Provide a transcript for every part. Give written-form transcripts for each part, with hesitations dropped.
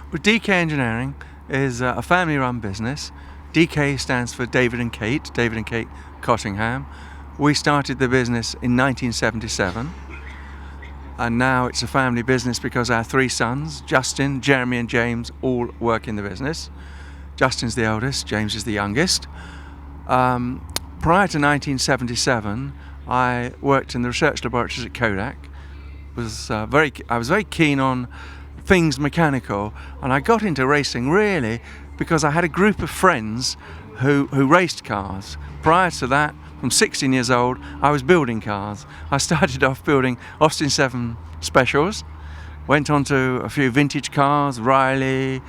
Well, DK Engineering is a family-run business. DK stands for David and Kate Cottingham. We started the business in 1977, and now it's a family business because our three sons, Justin, Jeremy and James, all work in the business. Justin's the eldest, James is the youngest. Prior to 1977, I worked in the research laboratories at Kodak. I was very keen on things mechanical, and I got into racing really because I had a group of friends who raced cars. Prior to that, from 16 years old, I was building cars. I started off building Austin 7 specials, went on to a few vintage cars, Riley,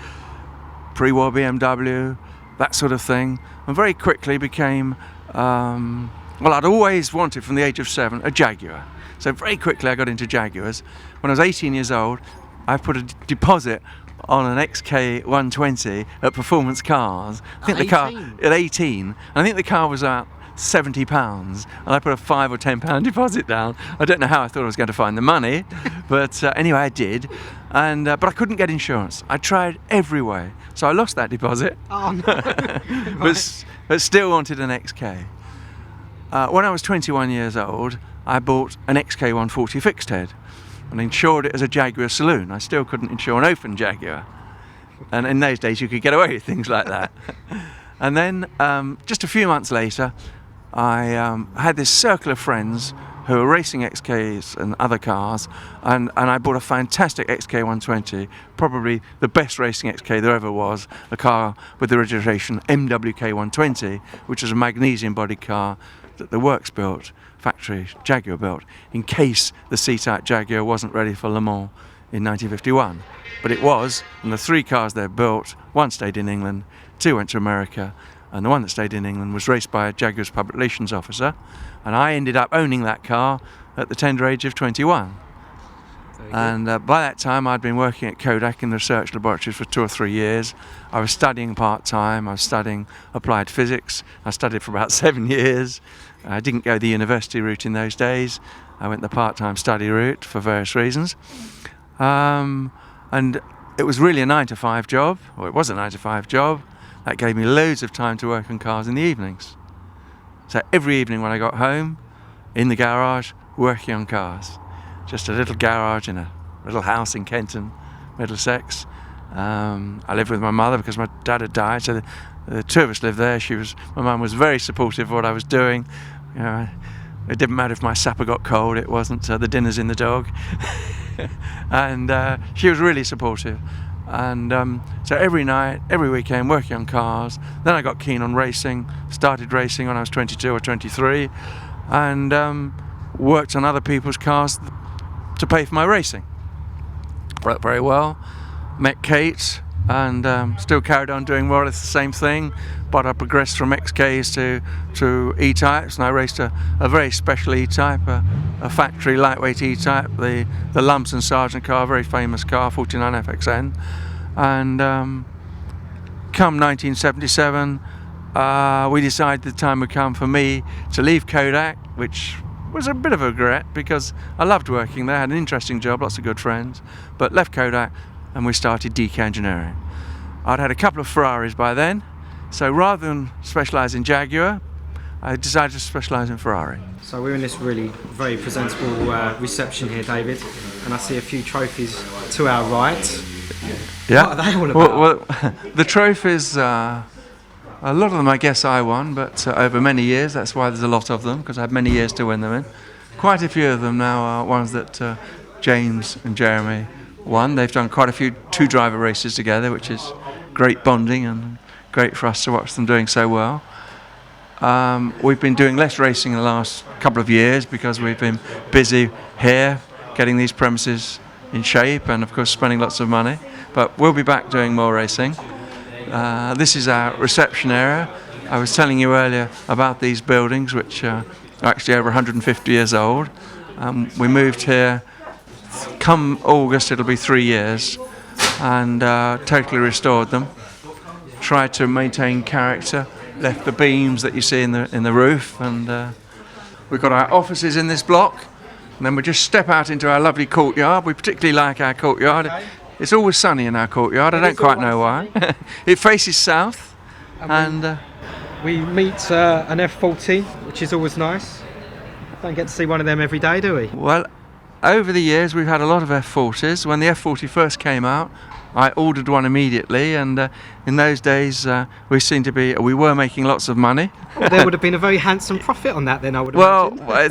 pre-war BMW, that sort of thing, and very quickly became, I'd always wanted from the age of 7 a Jaguar. So very quickly I got into Jaguars. When I was 18 years old, I put a deposit on an XK 120 at Performance Cars. I think the car at 18, and I think the car was about £70, and I put a £5 or £10 deposit down. I don't know how I thought I was going to find the money, but anyway I did. And but I couldn't get insurance. I tried every way, so I lost that deposit. Oh no! but still wanted an XK. When I was 21 years old, I bought an XK 140 fixed head and insured it as a Jaguar saloon. I still couldn't insure an open Jaguar, and in those days you could get away with things like that. And then just a few months later, I had this circle of friends who were racing XKs and other cars, and I bought a fantastic XK 120, probably the best racing XK there ever was, a car with the registration MWK 120, which is a magnesium bodied car that the works built, factory Jaguar built, in case the C-Type Jaguar wasn't ready for Le Mans in 1951. But it was, and the 3 cars they built, 1 stayed in England, 2 went to America, and the one that stayed in England was raced by a Jaguar's public relations officer, and I ended up owning that car at the tender age of 21. And by that time I'd been working at Kodak in the research laboratories for 2 or 3 years. I was studying part-time, I was studying applied physics. I studied for about 7 years. I didn't go the university route in those days. I went the part-time study route for various reasons. And it was really a 9-to-5 job, or it was a 9-to-5 job. That gave me loads of time to work on cars in the evenings. So every evening when I got home, in the garage, working on cars. Just a little garage in a little house in Kenton, Middlesex. I lived with my mother because my dad had died, so the 2 of us lived there. My mum was very supportive of what I was doing. You know, it didn't matter if my supper got cold, it wasn't the dinner's in the dog. And she was really supportive. And so every night, every weekend, working on cars. Then I got keen on racing, started racing when I was 22 or 23, and worked on other people's cars to pay for my racing. Worked very well, met Kate, and still carried on doing more or less the same thing, but I progressed from XKs to E-types, and I raced a very special E-type, a factory lightweight E-type, the Lumsden Sargent car, a very famous car, 49 FXN. And come 1977, we decided the time would come for me to leave Kodak, which was a bit of a regret because I loved working there, had an interesting job, lots of good friends, but left Kodak and we started DK Engineering. I'd had a couple of Ferraris by then, so rather than specialise in Jaguar, I decided to specialise in Ferrari. So we're in this really very presentable reception here, David, and I see a few trophies to our right. Yeah. What are they all about? Well, the trophies, a lot of them I guess I won, but over many years, that's why there's a lot of them, because I had many years to win them in. Quite a few of them now are ones that James and Jeremy won. They've done quite a few 2-driver races together, which is great bonding and great for us to watch them doing so well. We've been doing less racing in the last couple of years because we've been busy here getting these premises in shape and of course spending lots of money, but we'll be back doing more racing. This is our reception area. I was telling you earlier about these buildings which are actually over 150 years old. We moved here, come August it'll be 3 years, and totally restored them, tried to maintain character, left the beams that you see in the roof, and we've got our offices in this block, and then we just step out into our lovely courtyard. We particularly like our courtyard. It's always sunny in our courtyard. I don't quite know why. It faces south, and we meet an F40, which is always nice. Don't get to see one of them every day, do we? well, over the years we've had a lot of F40s. When the F40 first came out, I ordered one immediately, and in those days we were making lots of money. Well, there would have been a very handsome profit on that then, I would imagine. Well,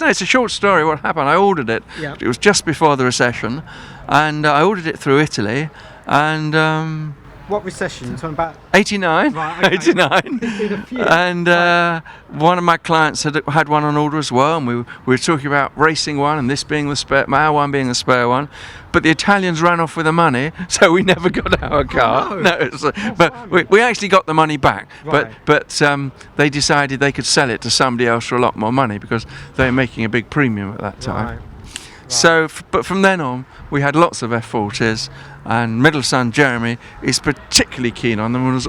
it's a short story. What happened? I ordered it. Yeah. It was just before the recession, and I ordered it through Italy, and What recession? You're talking about 89, Right, okay. 89, Been a few. and one of my clients had one on order as well, and we were talking about racing one, and this being the spare, my one being the spare one, but the Italians ran off with the money, so we never got our car. no. But we actually got the money back, Right. but they decided they could sell it to somebody else for a lot more money because they were making a big premium at that time. Right. So, but from then on, we had lots of F40s, and middle son Jeremy is particularly keen on them, and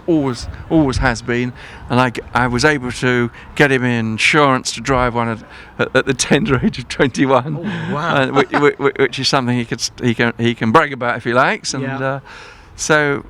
always has been. And I was able to get him insurance to drive one at the tender age of 21. Oh, wow. Which is something he can brag about if he likes. And Yeah. so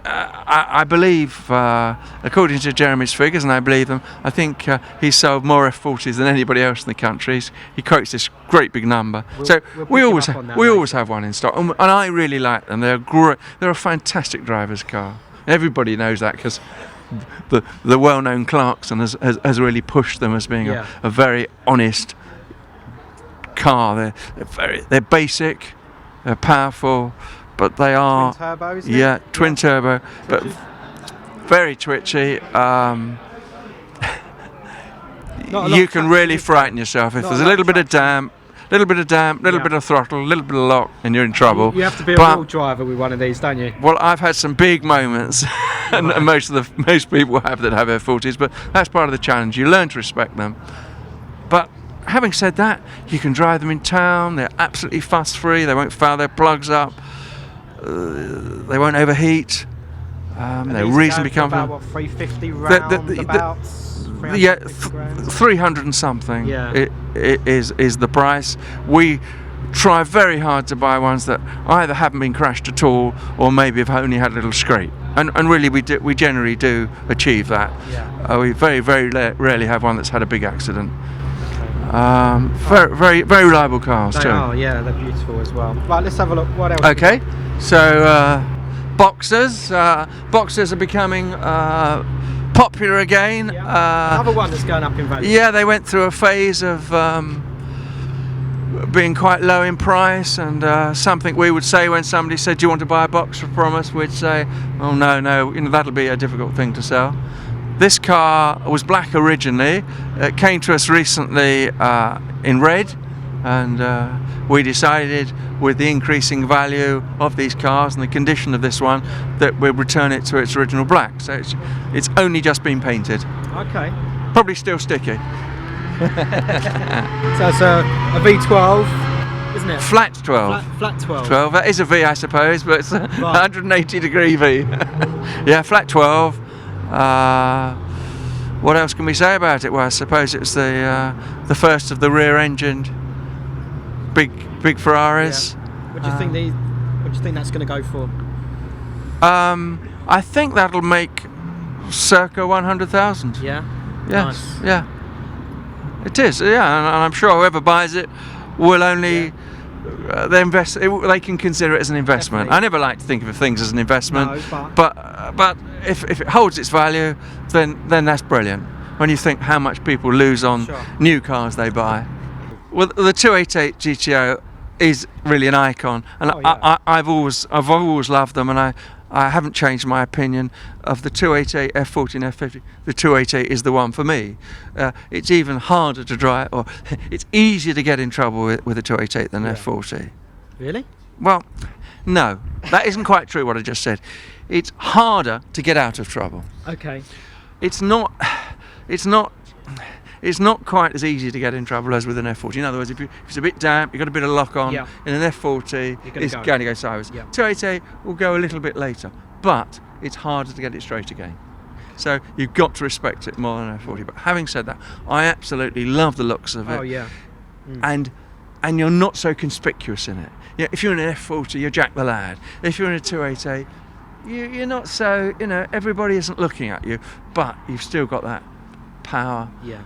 I believe, according to Jeremy's figures, and I believe them, I think he's sold more F40s than anybody else in the country. He quotes this great big number. We'll we pick him up on that always have one in stock, and I really like them. They're great. They're a fantastic driver's car. Everybody knows that because the well-known Clarkson has really pushed them as being Yeah. a very honest car. They're basic, they're powerful, but they are Twin turbo, isn't it? yeah, twin turbo, but very twitchy. Not a lot You of can traction, really is there? frighten yourself if Not there's a a lot little of bit of damp, little Yeah. bit of throttle, a little bit of lock, and you're in trouble. You have to be a But- real driver with one of these, don't you? Well, I've had some big moments, and most people have that have F40s, but that's part of the challenge. You learn to respect them. But having said that, you can drive them in town. They're absolutely fuss-free. They won't foul their plugs up. They won't overheat. They're These reasonably go for about, comfortable. what, 350 the- roundabouts? Yeah, 350 grand? 300 and something Yeah. is the price. We try very hard to buy ones that either haven't been crashed at all or maybe have only had a little scrape. And really we generally do achieve that. Yeah. We very rarely have one that's had a big accident. Very reliable cars They too. are, yeah, they're beautiful as well. Right, let's have a look. What else? Okay, so Boxers. Boxers are becoming popular again. Yeah. Another one that's going up in value. Yeah, they went through a phase of being quite low in price, and something we would say when somebody said, "Do you want to buy a Boxer from us?" We'd say, "Oh no, that'll be a difficult thing to sell." This car was black originally. It came to us recently in red, and we decided, with the increasing value of these cars and the condition of this one, that we'd return it to its original black. So it's only just been painted. Okay. Probably still sticky. So it's a V12, isn't it? Flat 12. Flat 12. 12. That is a V, I suppose, but it's a 180-degree V. Yeah, flat 12. What else can we say about it? Well, I suppose it's the first of the rear-engined big Ferraris. Yeah. What do you think that's going to go for? I think that'll make circa 100,000. Yeah. Yes. Nice. Yeah. It is. Yeah, and I'm sure whoever buys it will only. They can consider it as an investment. Definitely. I never like to think of things as an investment, No, but if it holds its value, then that's brilliant. When you think how much people lose on Sure. new cars they buy. Well, the 288 GTO is really an icon, and Oh, yeah. I've always loved them, and I haven't changed my opinion of the 288 F40 and F50. The 288 is the one for me. It's even harder to drive, or it's easier to get in trouble with a 288 than Yeah. F40. Really? Well, no, that isn't quite true what I just said. It's harder to get out of trouble. Okay. It's not quite as easy to get in trouble as with an F40. In other words, if it's a bit damp, you've got a bit of lock on, Yeah. in an F40, it's going to go sideways. Yeah. 288 will go a little bit later, but it's harder to get it straight again. So you've got to respect it more than an F40. But having said that, I absolutely love the looks of it. Oh yeah. And and you're not so conspicuous in it. Yeah, if you're in an F40, you're Jack the Lad. If you're in a 288, you're not so, everybody isn't looking at you, but you've still got that power. Yeah,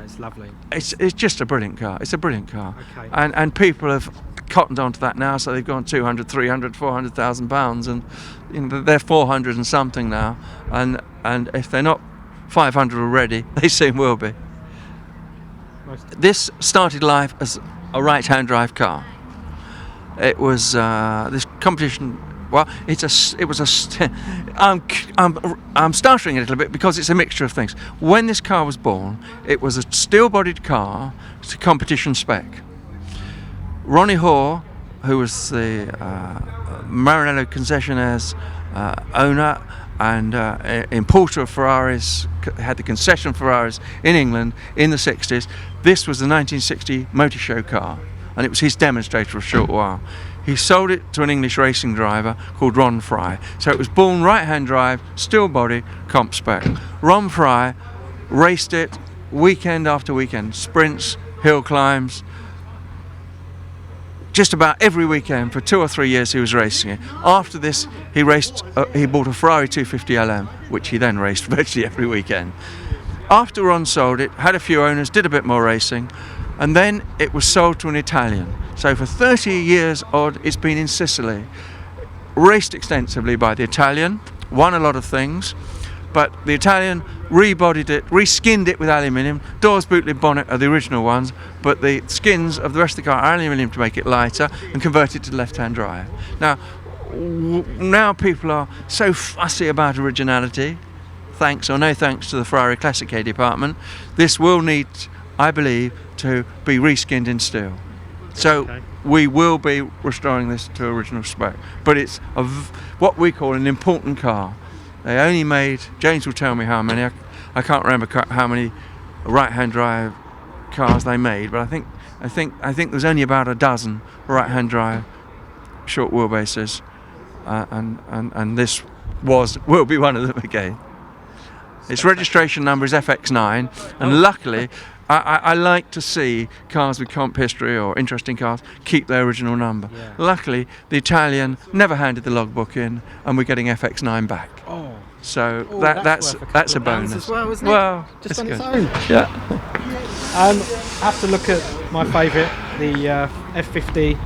it's lovely. It's just a brilliant car. It's a brilliant car. Okay. And people have cottoned onto that now, so they've gone 200, 300, 400,000 pounds, and they're 400 and something now. And if they're not 500 already, they soon will be. This started life as a right-hand drive car. It was this competition. Well, I'm stuttering a little bit because it's a mixture of things. When this car was born, it was a steel-bodied car to competition spec. Ronnie Hoare, who was the Maranello concessionaire's owner and importer of Ferraris, had the concession Ferraris in England in the 60s. This was the 1960 motor show car, and it was his demonstrator for a short while. He sold it to an English racing driver called Ron Fry. So it was born right-hand drive, steel body, comp spec. Ron Fry raced it weekend after weekend, sprints, hill climbs. Just about every weekend for 2 or 3 years he was racing it. After this, he bought a Ferrari 250 LM, which he then raced virtually every weekend. After Ron sold it, had a few owners, did a bit more racing, and then it was sold to an Italian. So for 30 years odd, it's been in Sicily. Raced extensively by the Italian, won a lot of things, but the Italian rebodied it, reskinned it with aluminium. Doors, boot lid, bonnet are the original ones, but the skins of the rest of the car are aluminium to make it lighter and convert it to left-hand drive. Now people are so fussy about originality, thanks or no thanks to the Ferrari Classic A department. This will need, I believe, to be reskinned in steel. So we will be restoring this to original spec, but it's what we call an important car. They only made, James will tell me how many, I can't remember how many right-hand drive cars they made, but I think there's only about a dozen right-hand drive short wheelbases, and this will be one of them again. Its registration number is FX9, and luckily I like to see cars with comp history or interesting cars keep their original number. Yeah. Luckily, the Italian never handed the logbook in, and we're getting FX9 back. Oh. So that's a bonus as well, isn't it? Well, just on good. its own. Yeah. I have to look at my favourite, the F50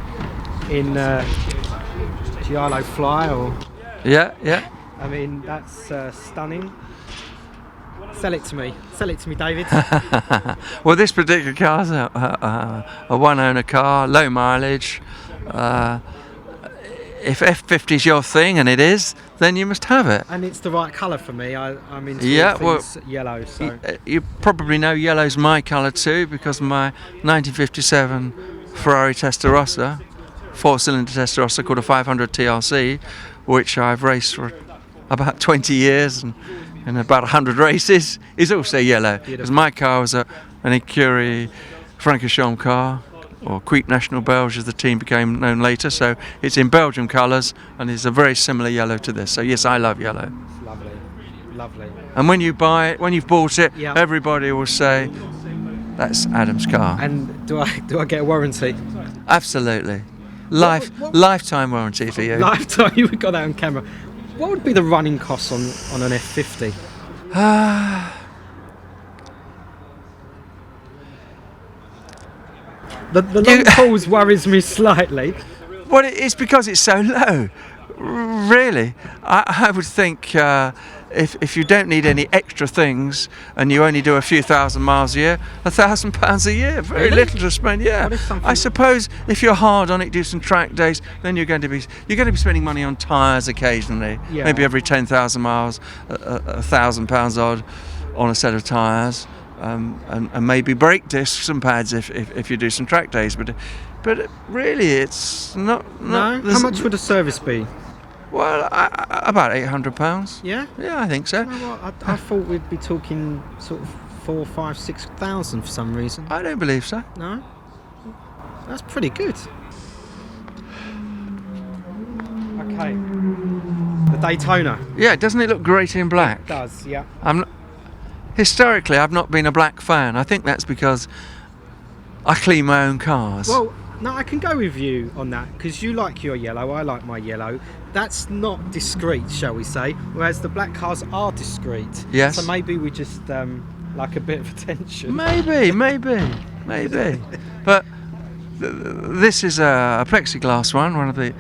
in Giallo Fly, or Yeah. I mean, that's stunning. Sell it to me, David. Well, this particular car's a one-owner car, low mileage. If F50 is your thing, and it is, then you must have it. And it's the right colour for me. I'm into things yellow. So you probably know yellow's my colour too, because my 1957 Ferrari Testa Rossa, 4-cylinder Testa Rossa called a 500 TRC, which I've raced for about 20 years and in about 100 races, is also yellow. Because my car was an Écurie Francorchamps car, or Cuit National Belge as the team became known later, so it's in Belgium colours and it's a very similar yellow to this. So yes, I love yellow. It's lovely. And when you buy it, when you've bought it, yeah, everybody will say, that's Adam's car. And do I get a warranty? Absolutely. Lifetime warranty for you. Lifetime, you got that on camera. What would be the running costs on an F50? The long pause worries me slightly. Well, it's because it's so low. Really, I would think if you don't need any extra things and you only do a few thousand miles a year, £1,000 a year, very little to spend. Yeah, I suppose if you're hard on it, do some track days, then you're going to be spending money on tyres occasionally. Yeah. Maybe every 10,000 miles, £1,000 odd on a set of tyres, and maybe brake discs and pads if you do some track days. But really, it's not. No. How much would a service be? Well, about £800. Yeah. Yeah, I think so. You know what? I thought we'd be talking sort of 4,000, 5,000, 6,000 for some reason. I don't believe so. No. That's pretty good. Okay. The Daytona. Yeah, doesn't it look great in black? It does. Yeah. Historically, I've not been a black fan. I think that's because I clean my own cars. Well, no, I can go with you on that because you like your yellow, I like my yellow. That's not discreet, shall we say, whereas the black cars are discreet. Yes. So maybe we just like a bit of attention. Maybe. But this is a plexiglass one of the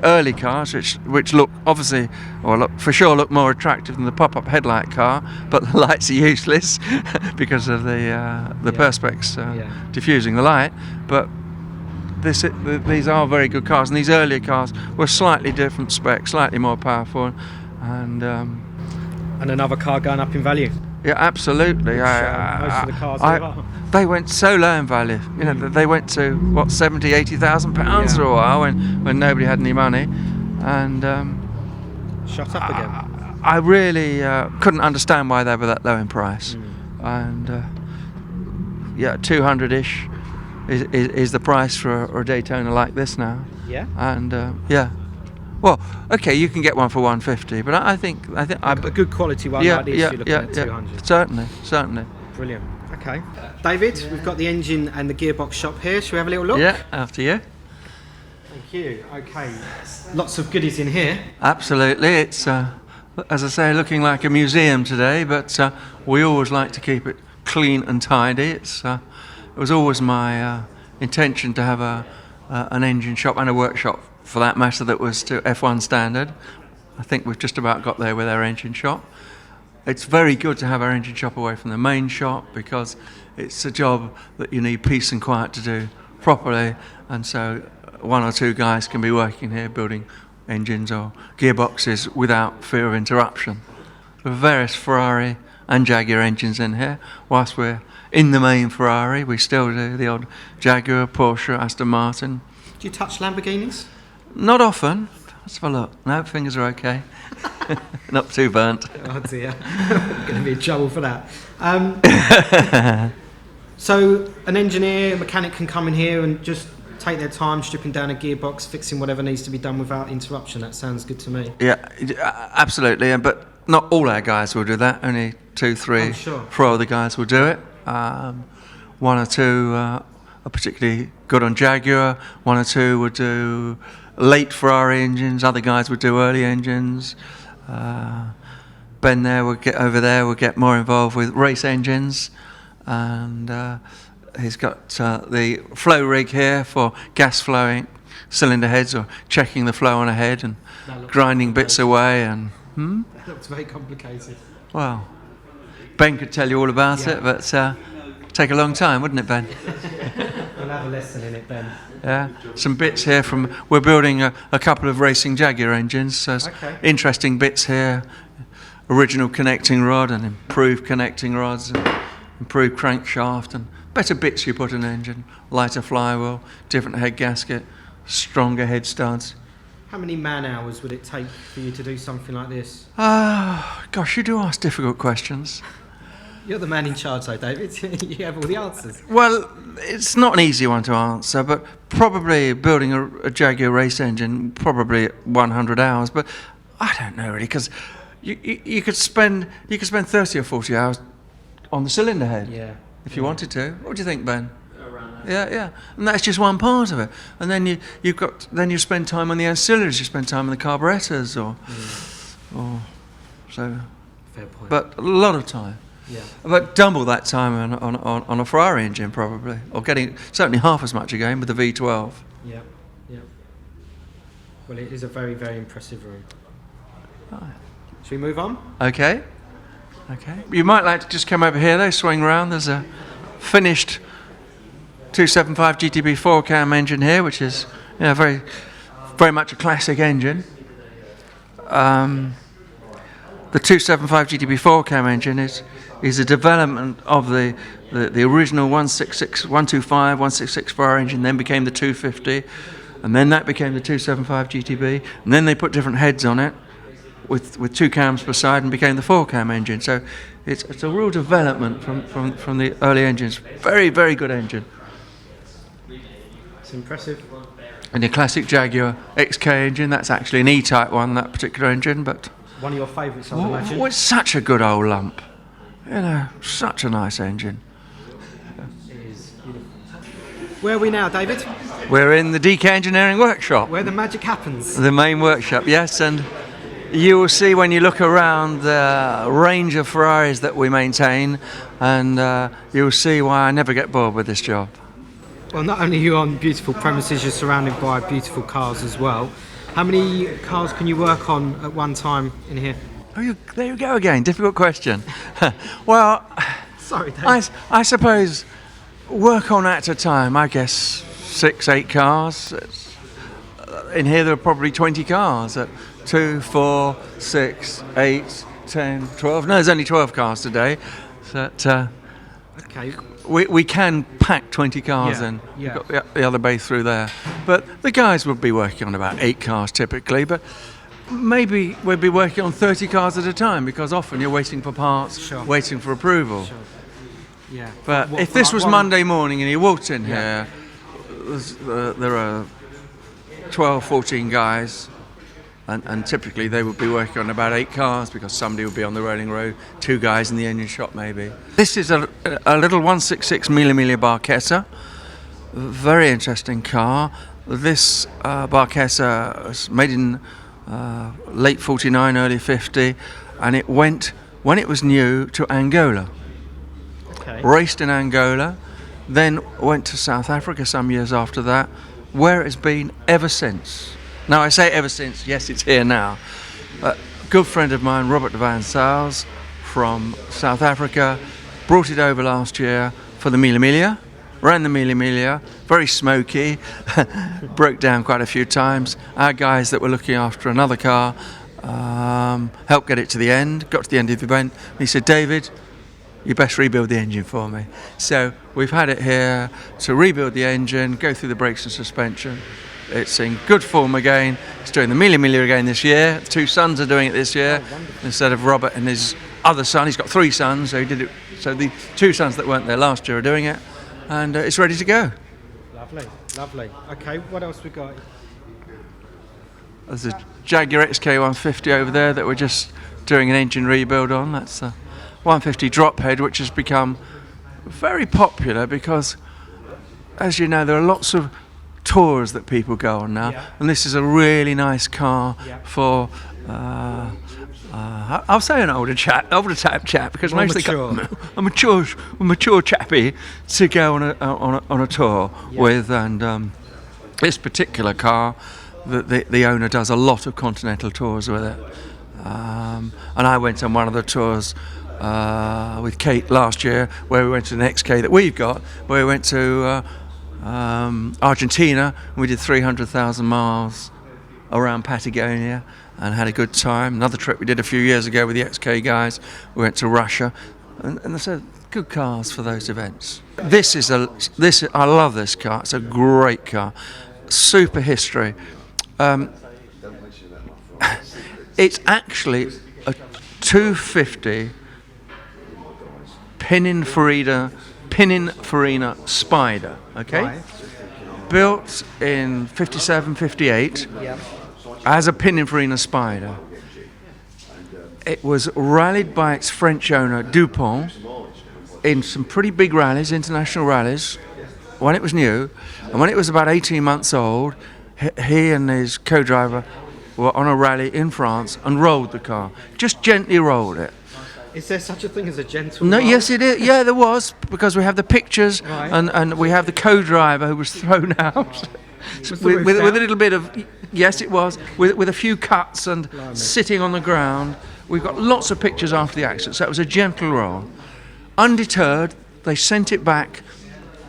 early cars, which look obviously, look more attractive than the pop-up headlight car, but the lights are useless because of the perspex diffusing the light. But these are very good cars, and these earlier cars were slightly different specs, slightly more powerful, and another car going up in value. Yeah, absolutely. Most of the cars are. They went so low in value. You know, they went to what, 70,000, 80,000 pounds for a while when nobody had any money, and shut up again. I really couldn't understand why they were that low in price, and 200-ish is the price for a Daytona like this now. Yeah. And well, okay, you can get one for 150, but I think a good quality one like this, you're looking at 200. Certainly. Brilliant. Okay, David, we've got the engine and the gearbox shop here. Shall we have a little look? Yeah, after you. Thank you. Okay, lots of goodies in here. Absolutely. It's as I say, looking like a museum today, but we always like to keep it clean and tidy. It was always my intention to have an engine shop and a workshop, for that matter, that was to F1 standard. I think we've just about got there with our engine shop. It's very good to have our engine shop away from the main shop because it's a job that you need peace and quiet to do properly, and so one or two guys can be working here building engines or gearboxes without fear of interruption. There are various Ferrari and Jaguar engines in here. Whilst we're in the main Ferrari, we still do the odd Jaguar, Porsche, Aston Martin. Do you touch Lamborghinis? Not often. Let's have a look. No, fingers are okay. Not too burnt. Oh dear, I'm going to be in trouble for that. So an engineer, a mechanic can come in here and just take their time stripping down a gearbox, fixing whatever needs to be done without interruption. That sounds good to me. Yeah, absolutely. But not all our guys will do that. Only 2, 3, 4 of the guys will do it. 1 or 2 are particularly good on Jaguar. 1 or 2 would do late Ferrari engines. Other guys would do early engines. Ben will get more involved with race engines, and he's got the flow rig here for gas flowing cylinder heads or checking the flow on a head and grinding bits away. And that looks very complicated. Well, Ben could tell you all about it, but take a long time, wouldn't it, Ben? We'll have a lesson in it, Ben. Yeah, some bits here from, we're building a couple of racing Jaguar engines, so interesting bits here. Original connecting rod and improved connecting rods, and improved crankshaft, and better bits you put in an engine, lighter flywheel, different head gasket, stronger head studs. How many man hours would it take for you to do something like this? Gosh, you do ask difficult questions. You're the man in charge though, David. You have all the answers. Well, it's not an easy one to answer, but probably building a Jaguar race engine, probably 100 hours, but I don't know really, because you could spend 30 or 40 hours on the cylinder head if you wanted to. What do you think, Ben? Yeah, and that's just one part of it. And then you spend time on the ancillaries, you spend time on the carburetors, or so. Fair point. But a lot of time. Yeah. About double that time on a Ferrari engine probably, or getting certainly half as much again with the V12. Yeah. Well, it is a very, very impressive room. Right. Shall we move on? Okay. You might like to just come over here though, swing round. There's a finished 275 GTB 4-cam engine here, which is very, very much a classic engine. The 275 GTB 4-cam engine is a development of the original 125, Ferrari engine, then became the 250, and then that became the 275 GTB, and then they put different heads on it with 2 cams per side and became the 4-cam engine. So it's a real development from the early engines. Very, very good engine. It's impressive. And the classic Jaguar XK engine, that's actually an E-type one, that particular engine, but one of your favourites, I imagine. It's such a good old lump. Such a nice engine. It is beautiful. Where are we now, David? We're in the DK Engineering Workshop. Where the magic happens. The main workshop, yes, and you will see when you look around the range of Ferraris that we maintain, and you'll see why I never get bored with this job. Well, not only are you on beautiful premises, you're surrounded by beautiful cars as well. How many cars can you work on at one time in here? Oh, there you go again, difficult question. Well, sorry, Dave. I suppose work on at a time, I guess 6, 8 cars. In here there are probably 20 cars. 2, 4, 6, 8, 10, 12. No, there's only 12 cars today. So okay. We can pack 20 cars in. Yeah. We've got the other bay through there. But the guys would be working on about 8 cars typically, but maybe we'd be working on 30 cars at a time, because often you're waiting for parts, Sure. waiting for approval. Sure. Yeah. But if this was Monday morning and you walked in here, there are 12, 14 guys, and typically they would be working on about 8 cars, because somebody would be on the rolling road, 2 guys in the engine shop maybe. This is a little 166 Mille Barchetta, very interesting car. This Barchetta was made in late 49, early 50, and it went, when it was new, to Angola. Okay. Raced in Angola, then went to South Africa some years after that, where it's been ever since. Now I say ever since, yes, it's here now. A good friend of mine, Robert de Van Saals from South Africa, brought it over last year for the Mille Miglia, ran the Mille Miglia, very smoky, broke down quite a few times. Our guys that were looking after another car helped get it to the end, got to the end of the event, and he said, David, you best rebuild the engine for me. So we've had it here to rebuild the engine, go through the brakes and suspension. It's in good form again. It's doing the Mille Miglia again this year. 2 sons are doing it this year instead of Robert and his other son. He's got 3 sons, so he did it. So the 2 sons that weren't there last year are doing it, and it's ready to go. Lovely, lovely. Okay, what else we got? There's a Jaguar XK150 over there that we're just doing an engine rebuild on. That's a 150 drop head, which has become very popular because, as you know, there are lots of tours that people go on now, and this is a really nice car for I'll say an older type chap, because More most mature. of the a mature chappy to go on a tour with, and this particular car, the owner does a lot of continental tours with it, and I went on one of the tours with Kate last year, where we went to the XK that we've got, where we went to Argentina, and we did 300,000 miles around Patagonia and had a good time. Another trip we did a few years ago with the XK guys, we went to Russia, and they said good cars for those events. I love this car. It's a great car, super history. It's actually a 250 Pininfarina Spider, okay? Right. Built in 57, 58 as a Pininfarina Spider. It was rallied by its French owner, Dupont, in some pretty big rallies, international rallies, when it was new. And when it was about 18 months old, he and his co-driver were on a rally in France and rolled the car. Just gently rolled it. Is there such a thing as a gentle No, roll? yes it is. Yeah, there was, because we have the pictures, Right. and we have the co-driver who was thrown out Was the with, roof with a down? little bit of, yes it was, with a few cuts and Blimey. sitting on the ground. We've got lots of pictures after the accident, so it was a gentle roll. Undeterred, they sent it back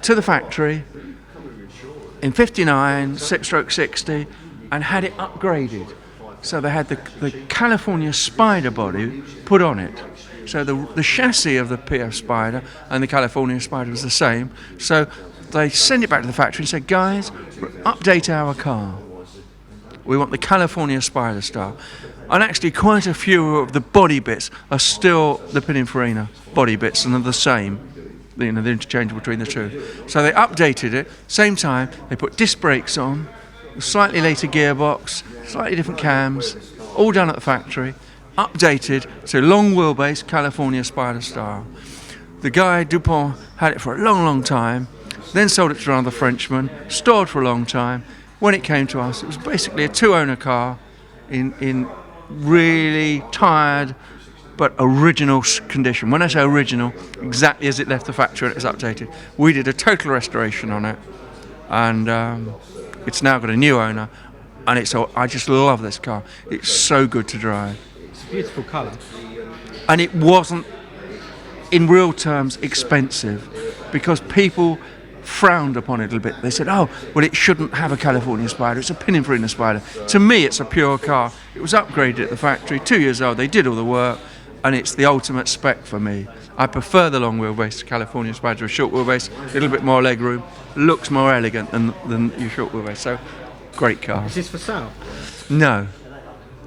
to the factory in 59, 6-stroke 60, and had it upgraded. So they had the California Spider body put on it. So the chassis of the PF Spider and the California Spider was the same. So they sent it back to the factory and said, guys, update our car. We want the California Spider style. And actually quite a few of the body bits are still the Pininfarina body bits, and they're the same. You know, they're interchangeable between the two. So they updated it, same time, they put disc brakes on, a slightly later gearbox, slightly different cams, all done at the factory, updated to long wheelbase California Spider style. The guy, Dupont, had it for a long, long time, then sold it to another Frenchman, stored for a long time. When it came to us, it was basically a 2-owner car in really tired but original condition. When I say original, exactly as it left the factory and it was updated. We did a total restoration on it, and it's now got a new owner, and I just love this car. It's so good to drive. It's a beautiful colour. And it wasn't, in real terms, expensive, because people frowned upon it a little bit. They said, oh, well, it shouldn't have a California Spider, it's a Pininfarina Spider. To me, it's a pure car. It was upgraded at the factory, 2 years old, they did all the work, and it's the ultimate spec for me. I prefer the long wheelbase California Spider to a short wheelbase, a little bit more leg room, looks more elegant than your short wheelbase. So, great car. Is this for sale? No.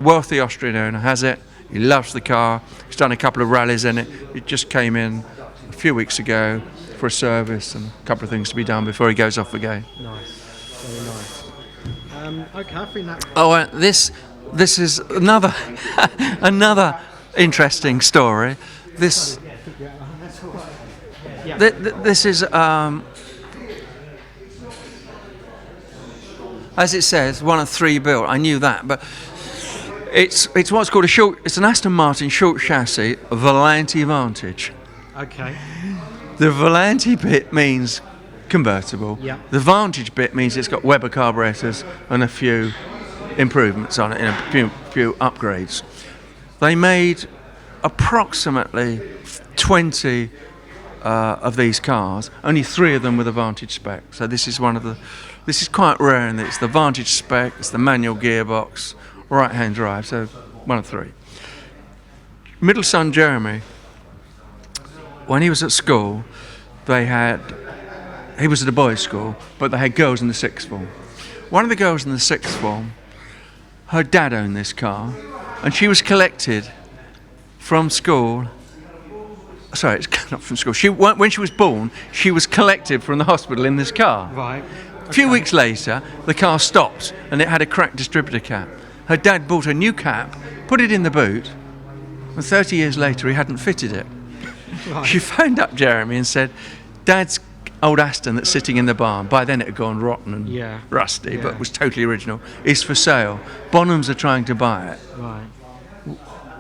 Wealthy Austrian owner has it. He loves the car. He's done a couple of rallies in it. It just came in a few weeks ago for a service and a couple of things to be done before he goes off again. Nice, very nice. Okay, I think that. Oh, this is another another interesting story. This is as it says, one of 3 built. I knew that, but it's what's called it's an Aston Martin short chassis Volante Vantage. Okay. The Volante bit means convertible. Yeah. The Vantage bit means it's got Weber carburetors and a few improvements on it, and a few upgrades. They made approximately 20 of these cars. Only 3 of them with a Vantage spec. So this is quite rare, and it's the Vantage spec. It's the manual gearbox, right-hand drive. So one of 3. Middle son Jeremy, when he was at school, he was at a boys' school, but they had girls in the 6th form. One of the girls in the 6th form, her dad owned this car, and she was collected from school. Sorry, it's not from school. When she was born, she was collected from the hospital in this car. Right. A few weeks later, the car stopped, and it had a cracked distributor cap. Her dad bought a new cap, put it in the boot, and 30 years later, he hadn't fitted it. Right. She phoned up Jeremy and said, Dad's old Aston that's sitting in the barn, by then it had gone rotten and rusty, but was totally original, is for sale. Bonhams are trying to buy it. Right.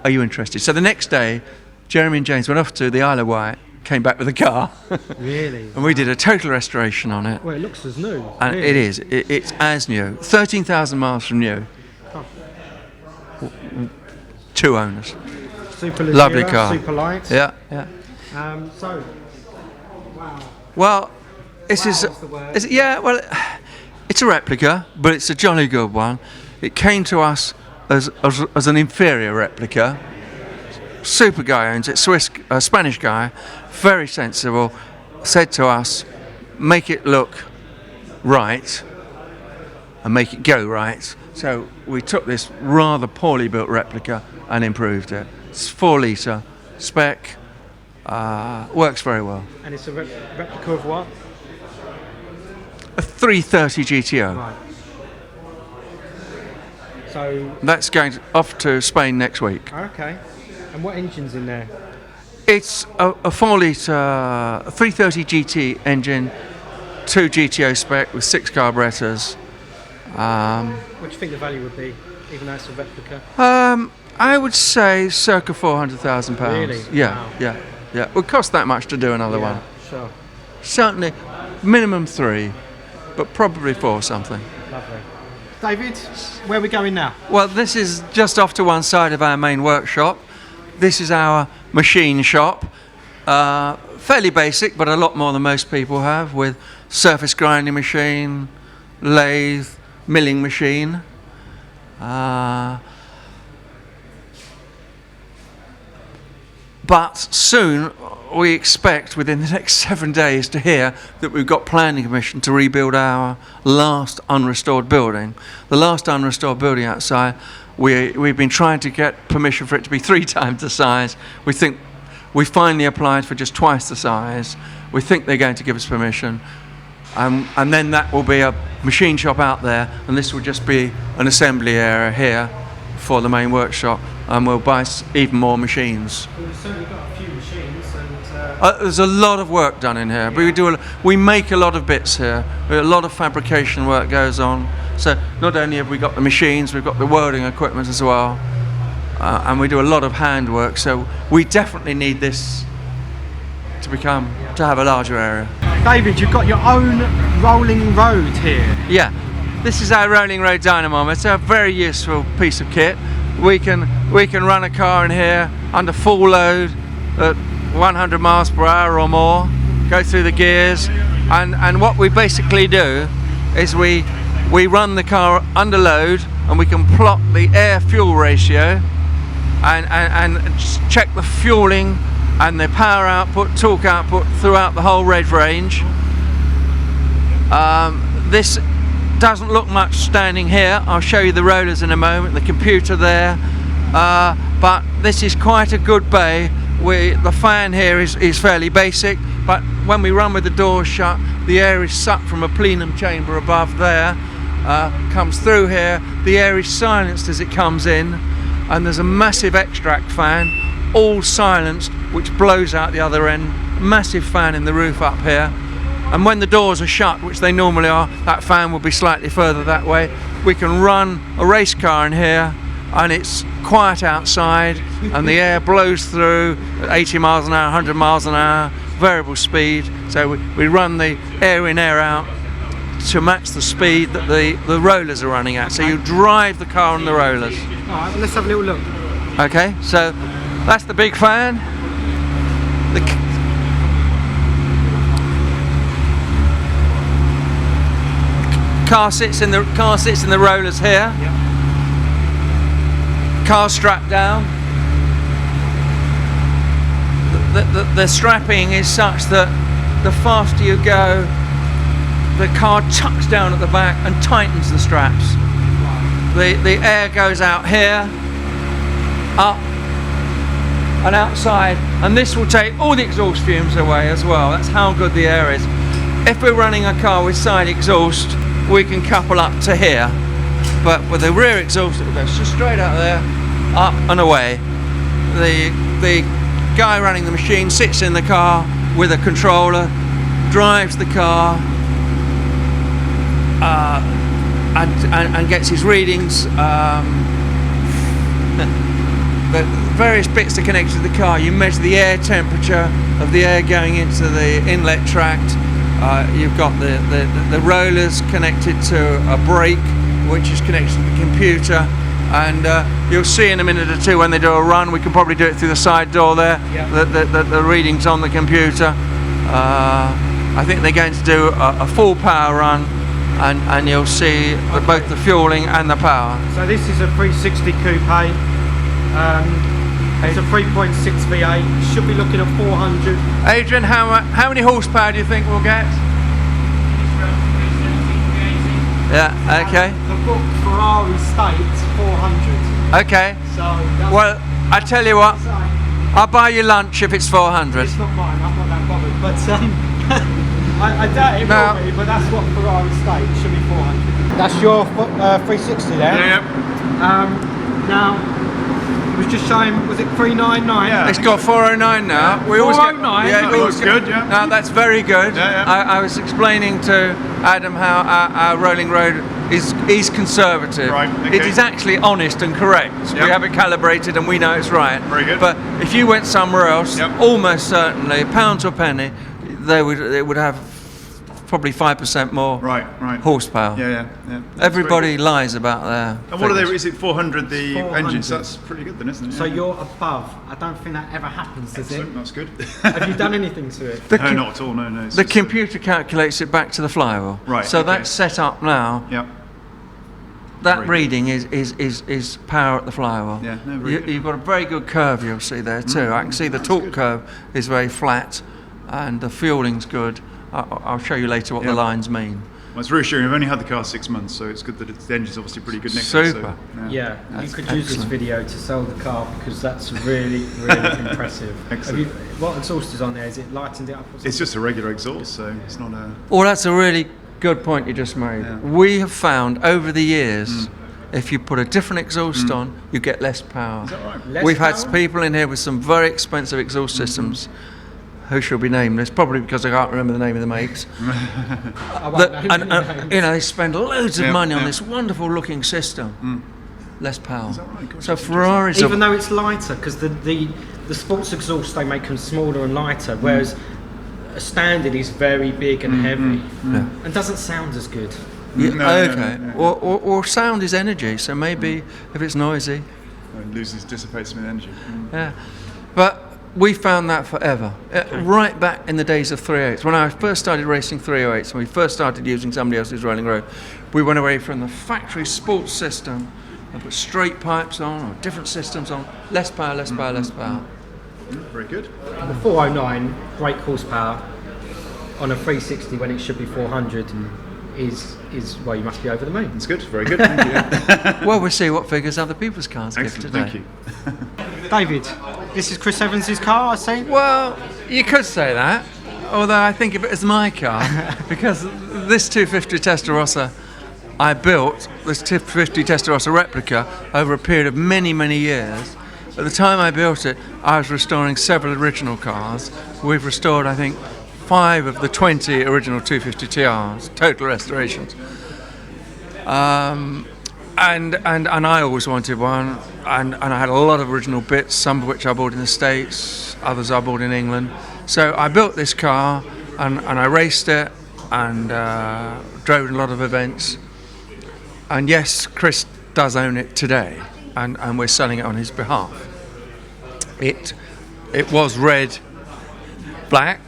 Are you interested? So the next day, Jeremy and James went off to the Isle of Wight, came back with a car. Really? And we did a total restoration on it. Well, it looks as new. And really. it is. It's as new. 13,000 miles from new. Oh. 2 owners. Super Lazura, lovely car. super light. Yeah. So, wow. Well, this Wow, that's the word. it's a replica, but it's a jolly good one. It came to us as an inferior replica. Super guy owns it, Spanish guy, very sensible, said to us, make it look right and make it go right. So we took this rather poorly built replica and improved it. It's 4 litre spec, works very well. And it's a replica of what? A 330 GTO. Right. So That's going off to Spain next week. okay. And what engine's in there? It's a 4 litre 330 GT engine, 2 GTO spec with 6 carburetors. What do you think the value would be, even though it's a replica? I would say circa £400,000. Really? Yeah, Wow. yeah. It would cost that much to do another one. Sure. Certainly, minimum 3, but probably 4 something. Lovely. David, where are we going now? Well, this is just off to one side of our main workshop. This is our machine shop. Fairly basic, but a lot more than most people have, with surface grinding machine, lathe, milling machine. But soon, we expect within the next 7 days to hear that we've got planning permission to rebuild our last unrestored building. The last unrestored building outside, we've been trying to get permission for it to be 3 times the size. We think we finally applied for just twice the size. We think they're going to give us permission. And then that will be a machine shop out there, and this will just be an assembly area here for the main workshop, and we'll buy even more machines. Well, we've certainly got a few machines, and There's a lot of work done in here. But we make a lot of bits here. A lot of fabrication work goes on. So not only have we got the machines, we've got the welding equipment as well, and we do a lot of handwork. So we definitely need this to have a larger area. David, you've got your own rolling road here. Yeah, this is our rolling road dynamometer. It's a very useful piece of kit. We can run a car in here under full load at 100 miles per hour or more, go through the gears, and what we basically do is we run the car under load, and we can plot the air-fuel ratio and check the fueling and the power output, torque output throughout the whole rev range. This doesn't look much standing here. I'll show you the rollers in a moment, the computer there, but this is quite a good bay. The fan here is fairly basic, but when we run with the doors shut, the air is sucked from a plenum chamber above there, comes through here, the air is silenced as it comes in, and there's a massive extract fan, all silenced, which blows out the other end. Massive fan in the roof up here, and when the doors are shut, which they normally are, that fan will be slightly further that way. We can run a race car in here, and it's quiet outside, and the air blows through at 80 miles an hour, 100 miles an hour, variable speed. So we run the air in, air out to match the speed that the rollers are running at. So you drive the car on the rollers. All right, well, let's have a little look. Okay, so that's the big fan. The car sits in the rollers here. Yep. Car strapped down. The strapping is such that the faster you go, the car tucks down at the back and tightens the straps. The air goes out here, up and outside, and this will take all the exhaust fumes away as well. That's how good the air is. If we're running a car with side exhaust, we can couple up to here, but with the rear exhaust it will go just straight out there, up and away. The guy running the machine sits in the car with a controller, drives the car, and gets his readings. The various bits are connected to the car. You measure the air temperature of the air going into the inlet tract. You've got the rollers connected to a brake, which is connected to the computer, and you'll see in a minute or two when they do a run. We can probably do it through the side door there. Yep. The readings on the computer. I think they're going to do a full power run, and you'll see both the fueling and the power. So this is a 360 coupe. It's a 3.6 V8. Should be looking at 400. Adrian, how many horsepower do you think we'll get? Yeah. Okay. The book Ferrari states 400. Okay. So well, I tell you what, I'll buy you lunch if it's 400. It's not mine. I'm not that bothered, but I doubt it will be. But that's what Ferrari states. It should be 400. That's your 360 there. Yeah. Now. Was just showing, was it 399? Yeah. It's got 409 now. Yeah. We always 409? Yeah, that looks good, yeah. No, that's very good. Yeah. I was explaining to Adam how our rolling road is conservative. Right, okay. It is actually honest and correct. Yep. We have it calibrated and we know it's right. Very good. But if you went somewhere else, Yep. almost certainly, pound to a penny, they would have probably 5% more Right. horsepower. Yeah. Everybody lies about their And what are figures. they? Is it 400 the 400. engines? That's pretty good then, isn't it? So you're above. I don't think that ever happens, does it? Excellent, that's good. Have you done anything to it? No, not at all. No. It's The just, computer calculates it back to the flywheel. Right, So okay. that's set up now. Yeah. That Very reading is power at the flywheel. Yeah, no, very good. You've got a very good curve you'll see there too. I can see the torque good. curve is very flat and the fueling's good. I'll show you later what the Yeah. lines mean. Well, it's reassuring. We've only had the car 6 months, so it's good that the engine's obviously pretty good next Super. Yeah, That's you could use this excellent. video to sell the car because that's really, really impressive. Excellent. What exhaust is on there? Is it lightened it up or something? It's just a regular exhaust, so it's not a. Well, that's a really good point you just made. Yeah. We have found over the years, if you put a different exhaust on, you get less power. Is that right? Less We've had power? people in here with some very expensive exhaust systems who shall be nameless, probably because I can't remember the name of the makes. I won't name any names. You know, they spend loads of Yeah, money on yeah. this wonderful looking system. Less power. right? Gosh, So that's Ferraris Even are, though it's lighter, because the sports exhaust, they make them smaller and lighter, whereas a standard is very big and heavy and doesn't sound as good. yeah, No, okay. no. Or sound is energy, so maybe if it's noisy. It dissipates some energy. Yeah, but we found that forever. Right back in the days of 308s. When I first started racing 308s, and we first started using somebody else's rolling road, we went away from the factory sports system and put straight pipes on, or different systems on, less power, less power, less power. Very good. The 409 brake horsepower on a 360 when it should be 400 is well, you must be over the moon. That's good. Very good. Thank you. Well, we'll see what figures other people's cars give Excellent. today. Thank you. David, this is Chris Evans's car, I see. Well, you could say that, although I think of it as my car, because this 250 Testa Rossa, I built this 250 Testa Rossa replica over a period of many, many years. At the time I built it, I was restoring several original cars. We've restored, I think, 5 of the 20 original 250 TRs, total restorations. And I always wanted one, and I had a lot of original bits, some of which I bought in the States, others I bought in England. So I built this car, and I raced it, and drove in a lot of events. And yes, Chris does own it today, and we're selling it on his behalf. It was red, black.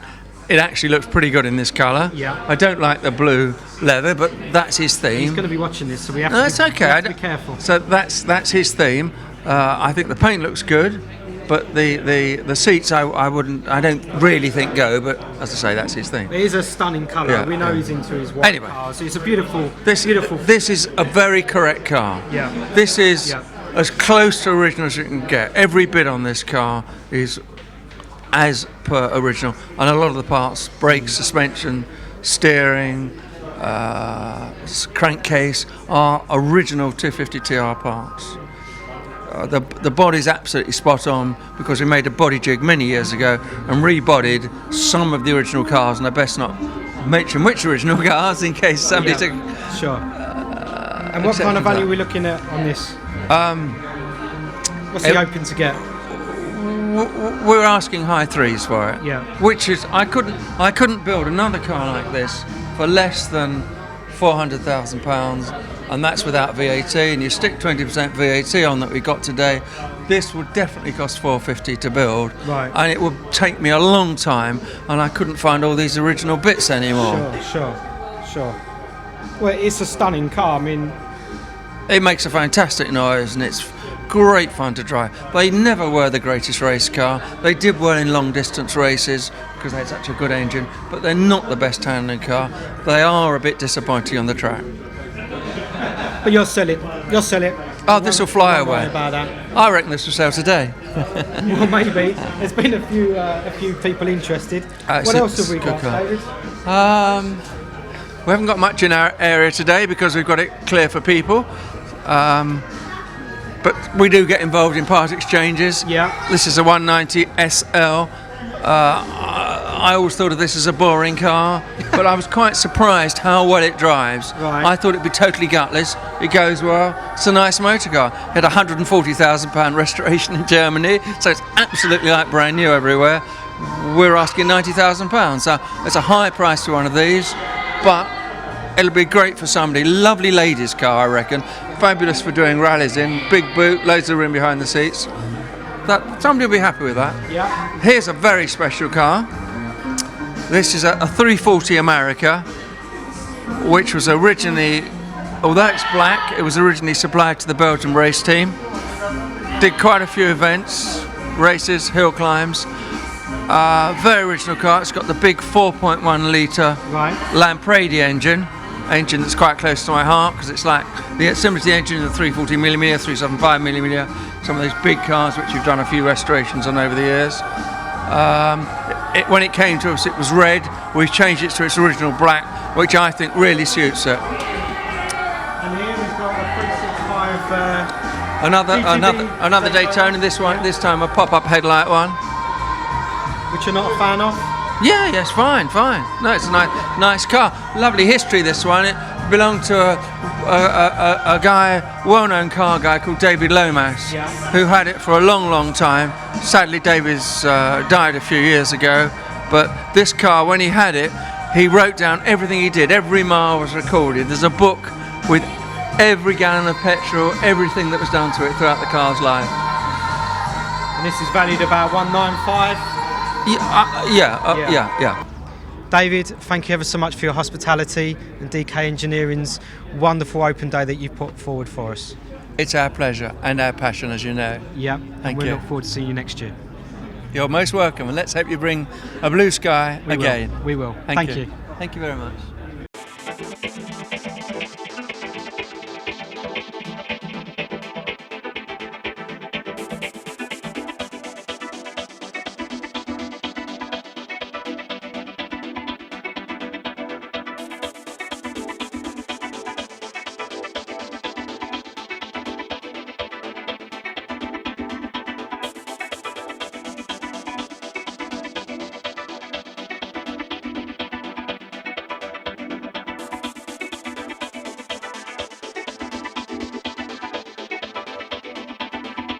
It actually looks pretty good in this colour. Yeah. I don't like the blue leather, but that's his theme. He's going to be watching this, so we have No, to, it's okay. we I have to be don't- careful. So that's his theme. I think the paint looks good, but the seats I don't really think go. But as I say, that's his theme. It is a stunning colour. Yeah, We know yeah. he's into his white Anyway. cars. It's a beautiful, This beautiful. is a very correct car. Yeah. This is Yeah. as close to original as you can get. Every bit on this car is as per original, and a lot of the parts, brakes, suspension, steering, crankcase, are original 250 TR parts. The body's absolutely spot on, because we made a body jig many years ago and rebodied some of the original cars, and I best not mention which original cars in case somebody took. Sure. And what kind of value are we looking at on this? What's he hoping to get? We're asking high threes for it. Yeah. Which is, I couldn't build another car like this for less than £400,000, and that's without VAT. And you stick 20% VAT on that we got today, this would definitely cost £450 to build. Right. And it would take me a long time, and I couldn't find all these original bits anymore. Sure. Well, it's a stunning car. I mean, It makes a fantastic noise, and it's great fun to drive. They never were the greatest race car. They did well in long distance races because they had such a good engine, but they're not the best handling car. They are a bit disappointing on the track. but you'll sell it. Oh, this will fly Don't worry away. about that. I reckon this will sell today. Well, maybe. There's been a few people interested. What It's else have we a good got, car. David? We haven't got much in our area today because we've got it clear for people. But we do get involved in part exchanges. Yeah. This is a 190 SL. I always thought of this as a boring car, but I was quite surprised how well it drives. Right. I thought it'd be totally gutless. It goes well. It's a nice motor car. It had a £140,000 restoration in Germany, so it's absolutely like brand new everywhere. We're asking £90,000, so it's a high price for one of these, but it'll be great for somebody. Lovely ladies' car, I reckon. Fabulous for doing rallies in. Big boot, loads of room behind the seats. That somebody will be happy with that. Yeah. Here's a very special car. This is a 340 America, which was originally, although it's black, it was originally supplied to the Belgian race team. Did quite a few events, races, hill climbs. Very original car. It's got the big 4.1 litre Right. Lampredi engine that's quite close to my heart, because it's like similar to the engine of the 340mm, 375mm, some of those big cars which you've done a few restorations on over the years. When it came to us, it was red. We've changed it to its original black, which I think really suits it. And here we've got a 365. Another Daytona. This time a pop-up headlight one. Which you're not a fan of? Yeah, yes, fine. No, it's a nice car. Lovely history, this one. It belonged to a guy, well-known car guy called David Lomas, who had it for a long time. Sadly, David's died a few years ago, but this car, when he had it, he wrote down everything he did. Every mile was recorded. There's a book with every gallon of petrol, everything that was done to it throughout the car's life. And this is valued about 195. Yeah. David, thank you ever so much for your hospitality and DK Engineering's wonderful open day that you've put forward for us. It's our pleasure and our passion, as you know. Yeah, Thank and we you. look forward to seeing you next year. You're most welcome, and let's hope you bring a blue sky again. We will. Thank Thank you. Thank you very much.